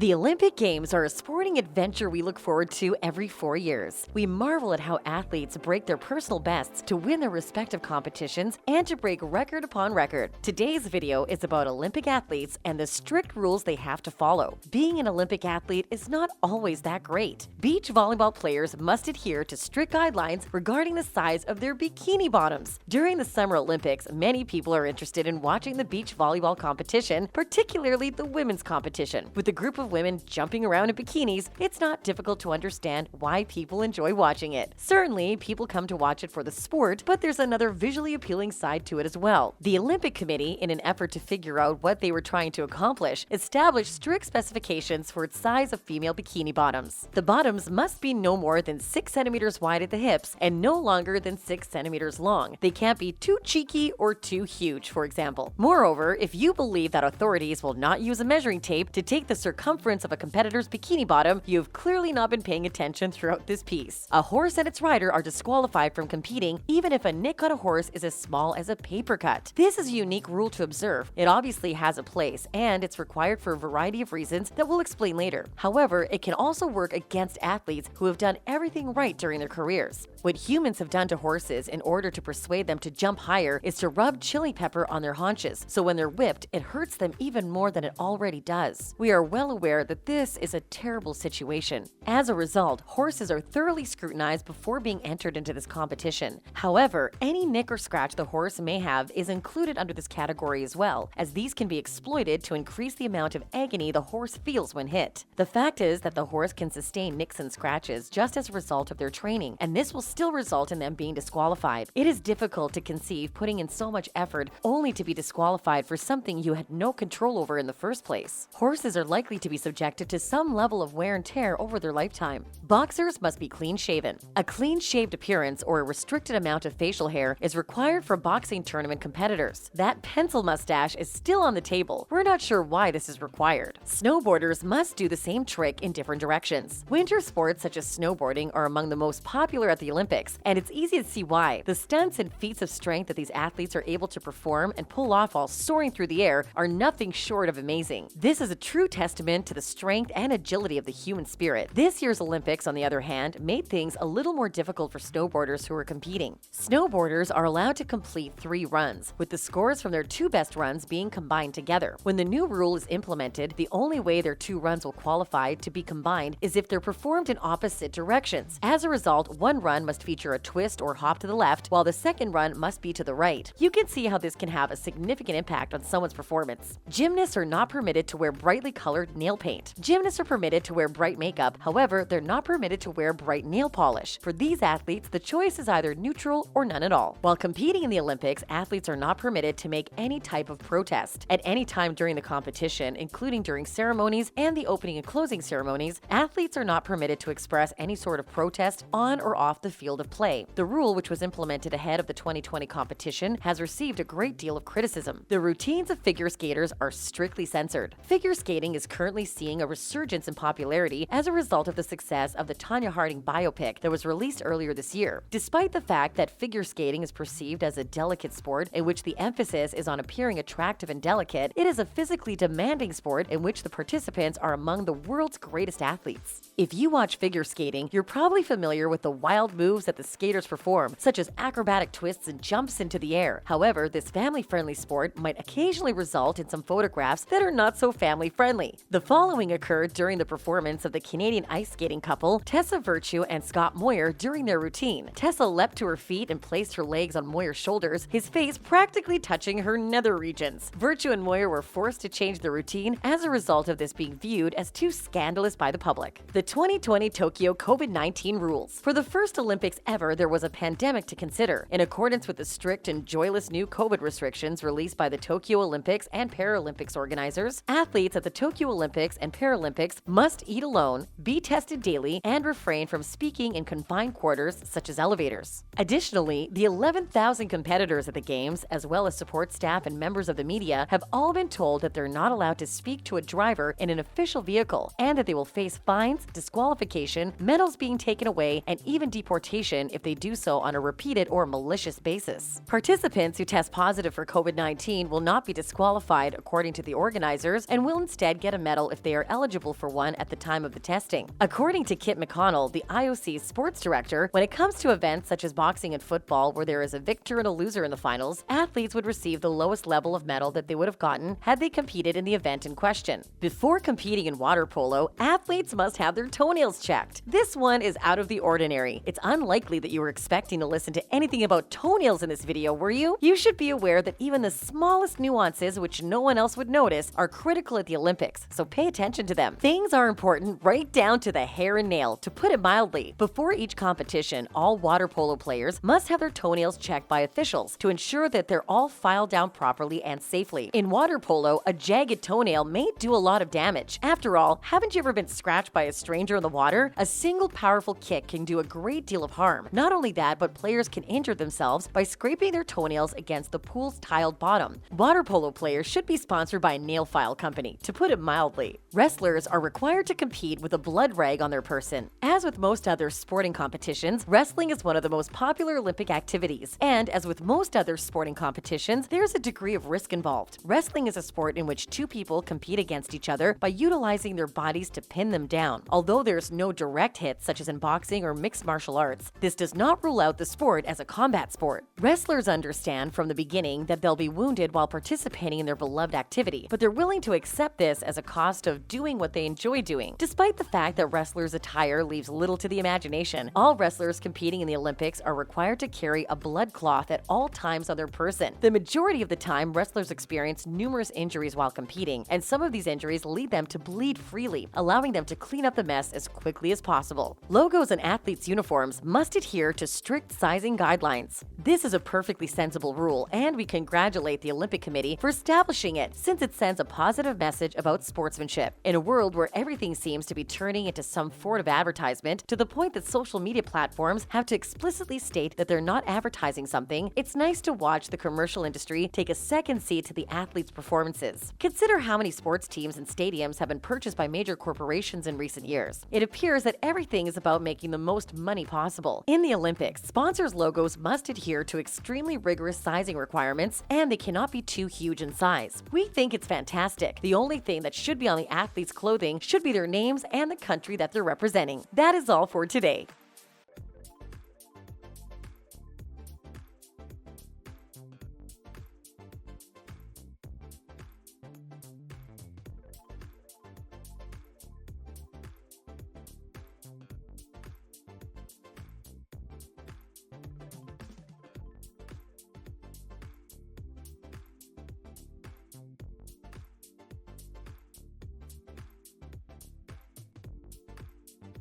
The Olympic Games are a sporting adventure we look forward to every 4 years. We marvel at how athletes break their personal bests to win their respective competitions and to break record upon record. Today's video is about Olympic athletes and the strict rules they have to follow. Being an Olympic athlete is not always that great. Beach volleyball players must adhere to strict guidelines regarding the size of their bikini bottoms. During the Summer Olympics, many people are interested in watching the beach volleyball competition, particularly the women's competition. With a group of women jumping around in bikinis, it's not difficult to understand why people enjoy watching it. Certainly, people come to watch it for the sport, but there's another visually appealing side to it as well. The Olympic Committee, in an effort to figure out what they were trying to accomplish, established strict specifications for its size of female bikini bottoms. The bottoms must be no more than 6 centimeters wide at the hips and no longer than 6 centimeters long. They can't be too cheeky or too huge, for example. Moreover, if you believe that authorities will not use a measuring tape to take the circumference of a competitor's bikini bottom, you've clearly not been paying attention throughout this piece. A horse and its rider are disqualified from competing even if a nick on a horse is as small as a paper cut. This is a unique rule to observe. It obviously has a place, and it's required for a variety of reasons that we'll explain later. However, it can also work against athletes who have done everything right during their careers. What humans have done to horses in order to persuade them to jump higher is to rub chili pepper on their haunches, so when they're whipped, it hurts them even more than it already does. We are well aware that this is a terrible situation. As a result, horses are thoroughly scrutinized before being entered into this competition. However, any nick or scratch the horse may have is included under this category as well, as these can be exploited to increase the amount of agony the horse feels when hit. The fact is that the horse can sustain nicks and scratches just as a result of their training, and this will still result in them being disqualified. It is difficult to conceive putting in so much effort only to be disqualified for something you had no control over in the first place. Horses are likely to be subjected to some level of wear and tear over their lifetime. Boxers must be clean-shaven. A clean-shaved appearance or a restricted amount of facial hair is required for boxing tournament competitors. That pencil mustache is still on the table. We're not sure why this is required. Snowboarders must do the same trick in different directions. Winter sports such as snowboarding are among the most popular at the Olympics, and it's easy to see why. The stunts and feats of strength that these athletes are able to perform and pull off while soaring through the air are nothing short of amazing. This is a true testament to the strength and agility of the human spirit. This year's Olympics, on the other hand, made things a little more difficult for snowboarders who are competing. Snowboarders are allowed to complete 3 runs, with the scores from their 2 best runs being combined together. When the new rule is implemented, the only way their 2 runs will qualify to be combined is if they're performed in opposite directions. As a result, one run must feature a twist or hop to the left, while the second run must be to the right. You can see how this can have a significant impact on someone's performance. Gymnasts are not permitted to wear brightly colored nail paint. Gymnasts are permitted to wear bright makeup, however, they're not permitted to wear bright nail polish. For these athletes, the choice is either neutral or none at all. While competing in the Olympics, athletes are not permitted to make any type of protest. At any time during the competition, including during ceremonies and the opening and closing ceremonies, athletes are not permitted to express any sort of protest on or off the field of play. The rule, which was implemented ahead of the 2020 competition, has received a great deal of criticism. The routines of figure skaters are strictly censored. Figure skating is currently seeing a resurgence in popularity as a result of the success of the Tonya Harding biopic that was released earlier this year. Despite the fact that figure skating is perceived as a delicate sport in which the emphasis is on appearing attractive and delicate, it is a physically demanding sport in which the participants are among the world's greatest athletes. If you watch figure skating, you're probably familiar with the wild moves that the skaters perform, such as acrobatic twists and jumps into the air. However, this family-friendly sport might occasionally result in some photographs that are not so family-friendly. The following occurred during the performance of the Canadian ice skating couple Tessa Virtue and Scott Moyer during their routine. Tessa leapt to her feet and placed her legs on Moyer's shoulders, his face practically touching her nether regions. Virtue and Moyer were forced to change the routine as a result of this being viewed as too scandalous by the public. The 2020 Tokyo COVID-19 Rules. For the first Olympics ever, there was a pandemic to consider. In accordance with the strict and joyless new COVID restrictions released by the Tokyo Olympics and Paralympics organizers, athletes at the Tokyo Olympics and Paralympics must eat alone, be tested daily, and refrain from speaking in confined quarters such as elevators. Additionally, the 11,000 competitors at the Games, as well as support staff and members of the media, have all been told that they're not allowed to speak to a driver in an official vehicle and that they will face fines, disqualification, medals being taken away, and even deportation if they do so on a repeated or malicious basis. Participants who test positive for COVID-19 will not be disqualified according to the organizers and will instead get a medal if they are eligible for one at the time of the testing. According to Kit McConnell, the IOC's sports director, when it comes to events such as boxing and football where there is a victor and a loser in the finals, athletes would receive the lowest level of medal that they would have gotten had they competed in the event in question. Before competing in water polo, athletes must have their toenails checked. This one is out of the ordinary. It's unlikely that you were expecting to listen to anything about toenails in this video, were you? You should be aware that even the smallest nuances, which no one else would notice, are critical at the Olympics, so pay attention to them. Things are important right down to the hair and nail, to put it mildly. Before each competition, all water polo players must have their toenails checked by officials to ensure that they're all filed down properly and safely. In water polo, a jagged toenail may do a lot of damage. After all, haven't you ever been scratched by a stranger in the water? A single powerful kick can do a great deal of harm. Not only that, but players can injure themselves by scraping their toenails against the pool's tiled bottom. Water polo players should be sponsored by a nail file company, to put it mildly. Wrestlers are required to compete with a blood rag on their person. As with most other sporting competitions, wrestling is one of the most popular Olympic activities. And as with most other sporting competitions, there's a degree of risk involved. Wrestling is a sport in which two people compete against each other by utilizing their bodies to pin them down. Although there's no direct hits such as in boxing or mixed martial arts, this does not rule out the sport as a combat sport. Wrestlers understand from the beginning that they'll be wounded while participating in their beloved activity, but they're willing to accept this as a cost of doing what they enjoy doing. Despite the fact that wrestlers' attire leaves little to the imagination, all wrestlers competing in the Olympics are required to carry a blood cloth at all times on their person. The majority of the time, wrestlers experience numerous injuries while competing, and some of these injuries lead them to bleed freely, allowing them to clean up the mess as quickly as possible. Logos and athletes' uniforms must adhere to strict sizing guidelines. This is a perfectly sensible rule, and we congratulate the Olympic Committee for establishing it, since it sends a positive message about sportsmanship. In a world where everything seems to be turning into some form of advertisement, to the point that social media platforms have to explicitly state that they're not advertising something, it's nice to watch the commercial industry take a second seat to the athletes' performances. Consider how many sports teams and stadiums have been purchased by major corporations in recent years. It appears that everything is about making the most money possible. In the Olympics, sponsors' logos must adhere to extremely rigorous sizing requirements, and they cannot be too huge in size. We think it's fantastic. The only thing that should be on the athletes' clothing should be their names and the country that they're representing. That is all for today.